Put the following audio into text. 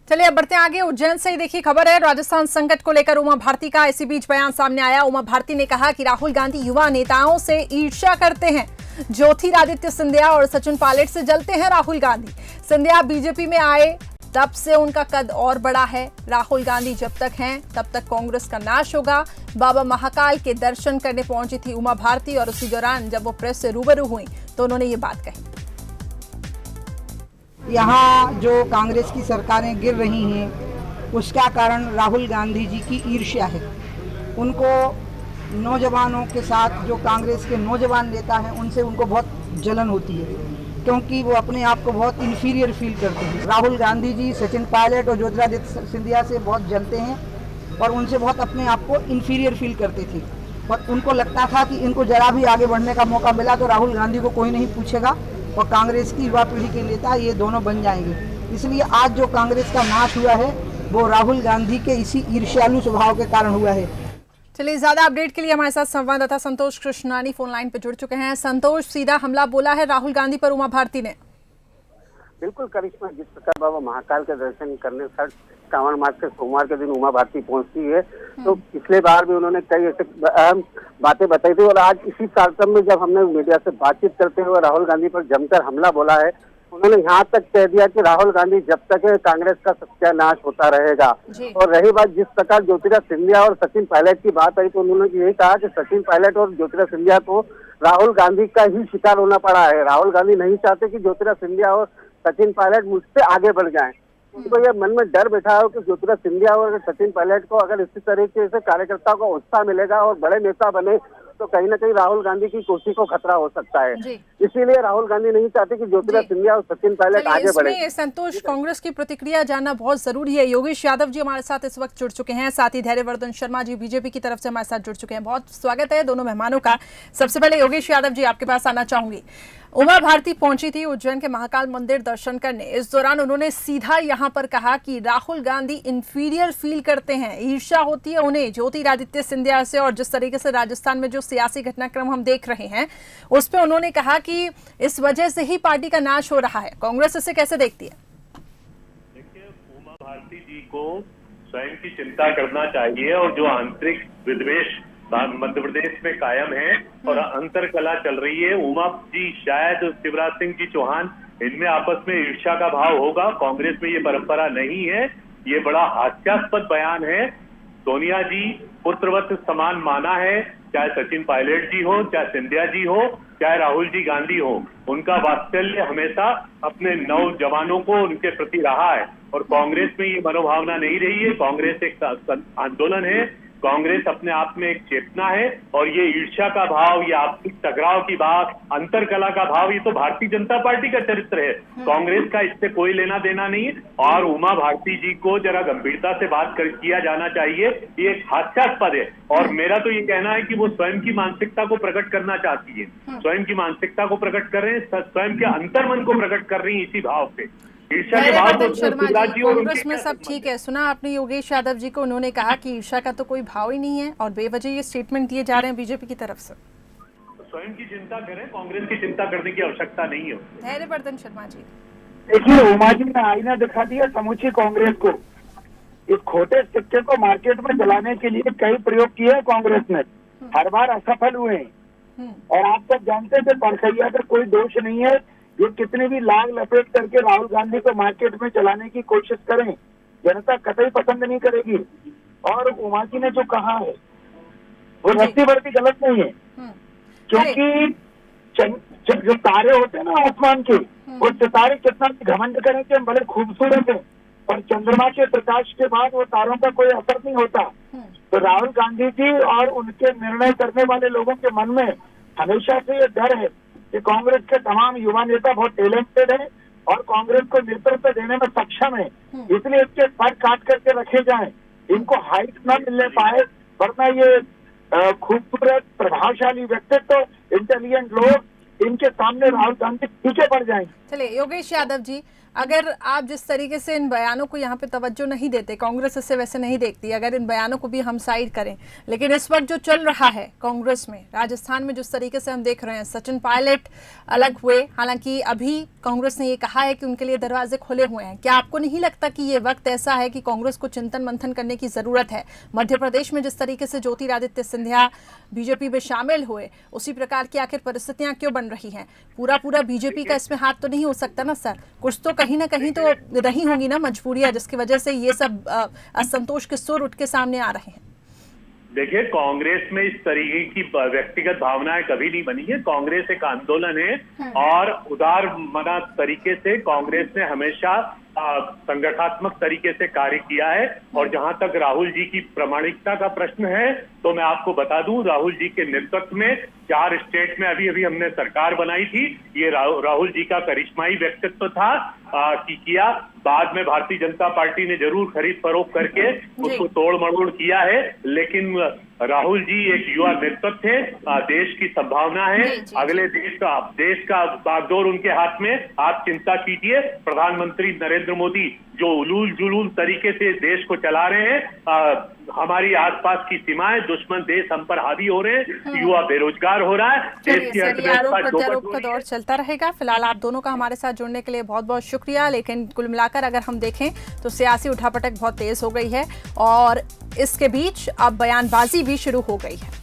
चलिए अब बढ़ते हैं आगे। उज्जैन से ही देखिए खबर है, राजस्थान संकट को लेकर उमा भारती का इसी बीच बयान सामने आया। उमा भारती ने कहा कि राहुल गांधी युवा नेताओं से ईर्ष्या करते हैं। ज्योतिरादित्य सिंधिया और सचिन पायलट से जलते हैं राहुल गांधी। सिंधिया बीजेपी में आए तब से उनका कद और बड़ा है। राहुल गांधी जब तक हैं तब तक कांग्रेस का नाश होगा। बाबा महाकाल के दर्शन करने पहुंची थी उमा भारती और उसी दौरान जब वो प्रेस से रूबरू हुई तो उन्होंने ये बात कही। यहाँ जो कांग्रेस की सरकारें गिर रही हैं उसका कारण राहुल गांधी जी की ईर्ष्या है। उनको नौजवानों के साथ जो कांग्रेस के नौजवान नेता हैं उनसे उनको बहुत जलन होती है, क्योंकि वो अपने आप को बहुत इन्फीरियर फील करते हैं। राहुल गांधी जी सचिन पायलट और ज्योतिरादित्य सिंधिया से बहुत जलते हैं और उनसे बहुत अपने आप को इन्फीरियर फील करते थे और उनको लगता था कि इनको जरा भी आगे बढ़ने का मौका मिला तो राहुल गांधी को कोई नहीं पूछेगा और कांग्रेस की युवा पीढ़ी के नेता ये दोनों बन जाएंगे। इसलिए आज जो कांग्रेस का नाश हुआ है वो राहुल गांधी के इसी ईर्ष्यालु स्वभाव के कारण हुआ है। चलिए ज्यादा अपडेट के लिए हमारे साथ संवाददाता संतोष कृष्णानी फोन लाइन पर जुड़ चुके हैं। संतोष, सीधा हमला बोला है राहुल गांधी पर उमा भारती ने। बिल्कुल करिश्मा, जिस प्रकार बाबा महाकाल के दर्शन करने श्रावण मास के सोमवार के दिन उमा भारती पहुंचती है तो पिछले बार भी उन्होंने कई ऐसे अहम बातें बताई थी और आज इसी कार्यक्रम में जब हमने मीडिया से बातचीत करते हुए राहुल गांधी पर जमकर हमला बोला है, उन्होंने यहाँ तक कह दिया कि राहुल गांधी जब तक है कांग्रेस का सत्यानाश होता रहेगा। और रही बात जिस प्रकार ज्योतिरादित्य सिंधिया और सचिन पायलट की बात आई तो उन्होंने यही कहा कि सचिन पायलट और ज्योतिरादित्य सिंधिया को राहुल गांधी का ही शिकार होना पड़ा है। राहुल गांधी नहीं चाहते कि ज्योतिरादित्य सिंधिया और सचिन पायलट मुझसे आगे बढ़ जाएं। उनको यह मन में डर बैठा है कि ज्योतिरादित्य सिंधिया और सचिन पायलट को अगर इसी तरीके से कार्यकर्ताओं को उत्साह मिलेगा और बड़े नेता बने तो कहीं ना कहीं राहुल गांधी की कुर्सी को खतरा हो सकता है। इसीलिए राहुल गांधी नहीं चाहते कि ज्योतिरादित्य सिंधिया और सचिन पायलट आगे बढ़े। संतोष, कांग्रेस की प्रतिक्रिया जानना बहुत जरूरी है। योगेश यादव जी हमारे साथ इस वक्त जुड़ चुके हैं, साथ ही धैर्यवर्धन शर्मा जी बीजेपी की तरफ से हमारे साथ जुड़ चुके हैं। बहुत स्वागत है दोनों मेहमानों का। सबसे पहले योगेश यादव जी आपके पास आना चाहूंगी। उमा भारती पहुंची थी उज्जैन के महाकाल मंदिर दर्शन करने। इस दौरान उन्होंने सीधा यहां पर कहा कि राहुल गांधी इंफीरियर फील करते हैं, ईर्ष्या होती है उन्हें ज्योतिरादित्य सिंधिया से। और जिस तरीके से राजस्थान में जो सियासी घटनाक्रम हम देख रहे हैं उस पे उन्होंने कहा कि इस वजह से ही पार्टी का नाश हो रहा है। कांग्रेस इसे कैसे देखती है? देखिए, उमा भारती जी को स्वयं की चिंता करना चाहिए और जो आंतरिक विद्वेष मध्य प्रदेश में कायम है और अंतर कला चल रही है, उमा जी शायद शिवराज सिंह जी चौहान इनमें आपस में ईर्ष्या का भाव होगा। कांग्रेस में ये परंपरा नहीं है। ये बड़ा हास्यास्पद बयान है। सोनिया जी पुत्रवत समान माना है, चाहे सचिन पायलट जी हो, चाहे सिंधिया जी हो, चाहे राहुल जी गांधी हो, उनका वात्सल्य हमेशा अपने नौजवानों को उनके प्रति रहा है और कांग्रेस में ये मनोभावना नहीं रही है। कांग्रेस एक आंदोलन है, कांग्रेस अपने आप में एक चेतना है और ये ईर्ष्या का भाव, ये आपसी टकराव की बात, अंतर कला का भाव, ये तो भारतीय जनता पार्टी का चरित्र है। कांग्रेस का इससे कोई लेना देना नहीं है और उमा भारती जी को जरा गंभीरता से किया जाना चाहिए। ये एक हास्यास्पद है और मेरा तो ये कहना है कि वो स्वयं की मानसिकता को प्रकट करना चाहती है, स्वयं की मानसिकता को प्रकट कर रहे हैं, स्वयं के अंतर्मन को प्रकट कर रही है इसी भाव से। कांग्रेस में सब ठीक है। सुना आपने योगेश यादव जी को, उन्होंने कहा कि ईर्ष्या का तो कोई भाव ही नहीं है और बेवजह ये स्टेटमेंट दिए जा रहे हैं बीजेपी की तरफ से। स्वयं की चिंता करें, कांग्रेस की चिंता करने की आवश्यकता नहीं है। धैर्यवर्धन शर्मा जी, देखिए, उमा जी ने आईना दिखा दिया समूची कांग्रेस को। इस खोटे सिक्के को मार्केट में चलाने के लिए कई प्रयोग किए हैं कांग्रेस ने, हर बार असफल हुए हैं। और आप सब जानते थे परसैया का कोई दोष नहीं है। ये कितने भी लाग लपेट करके राहुल गांधी को मार्केट में चलाने की कोशिश करें, जनता कतई पसंद नहीं करेगी। और उमा जी ने जो कहा है वो रत्ती भर गलत नहीं है, क्योंकि जो तारे होते हैं ना आसमान के, वो सितारे कितना घमंड करें कि हम बड़े खूबसूरत हैं, पर चंद्रमा के प्रकाश के बाद वो तारों का कोई असर नहीं होता। तो राहुल गांधी जी और उनके निर्णय करने वाले लोगों के मन में हमेशा से ये डर है कि कांग्रेस के तमाम युवा नेता बहुत टैलेंटेड है और कांग्रेस को नेतृत्व देने में सक्षम है, इसलिए इसके सर काट करके रखे जाएं, इनको हाइट न मिलने पाए, वरना ये खूबसूरत प्रभावशाली व्यक्तित्व, इंटेलिजेंट लोग, इनके सामने राहुल गांधी पीछे पड़ जाएंगे। चलिए योगेश यादव जी, अगर आप जिस तरीके से इन बयानों को यहाँ पे तवज्जो नहीं देते, कांग्रेस इससे वैसे नहीं देखती, अगर इन बयानों को भी हम साइड करें, लेकिन इस वक्त जो चल रहा है कांग्रेस में, राजस्थान में जिस तरीके से हम देख रहे हैं, सचिन पायलट अलग हुए, हालांकि अभी कांग्रेस ने ये कहा है कि उनके लिए दरवाजे खुले हुए हैं। क्या आपको नहीं लगता कि ये वक्त ऐसा है कि कांग्रेस को चिंतन मंथन करने की जरूरत है? मध्य प्रदेश में जिस तरीके से ज्योतिरादित्य सिंधिया बीजेपी में शामिल हुए, उसी प्रकार की आखिर परिस्थितियां क्यों बन रही हैं? पूरा बीजेपी का इसमें हाथ तो नहीं हो सकता ना सर, कुछ तो कहीं ना कहीं तो रही होंगी ना मजबूरियां, जिसकी वजह से ये सब असंतोष के सुर उठ के सामने आ रहे हैं। देखिए, कांग्रेस में इस तरीके की व्यक्तिगत भावनाएं कभी नहीं बनी है। कांग्रेस एक आंदोलन है और उदार मना तरीके से कांग्रेस ने हमेशा संगठनात्मक तरीके से कार्य किया है। और जहां तक राहुल जी की प्रामाणिकता का प्रश्न है, तो मैं आपको बता दूं, राहुल जी के नेतृत्व में 4 स्टेट में अभी हमने सरकार बनाई थी। ये राहुल जी का करिश्माई व्यक्तित्व था कि किया। बाद में भारतीय जनता पार्टी ने जरूर खरीद फरोख्त करके उसको तोड़ मरोड़ किया है, लेकिन राहुल जी एक युवा नेतृत्व थे। देश की संभावना है, अगले देश का बागडोर उनके हाथ में। आप चिंता कीजिए, प्रधानमंत्री नरेंद्र मोदी जो उलूल जुलूल तरीके से देश को चला रहे हैं, हमारी आसपास की सीमाएं, दुश्मन देश हम पर हावी हो रहे हैं, युवा बेरोजगार हो रहा है, देश की अर्थव्यवस्था का दौर चलता रहेगा। फिलहाल आप दोनों का हमारे साथ जुड़ने के लिए बहुत बहुत शुक्रिया। लेकिन कुल मिलाकर अगर हम देखें तो सियासी उठापटक बहुत तेज हो गई है और इसके बीच अब बयानबाजी भी शुरू हो गई है।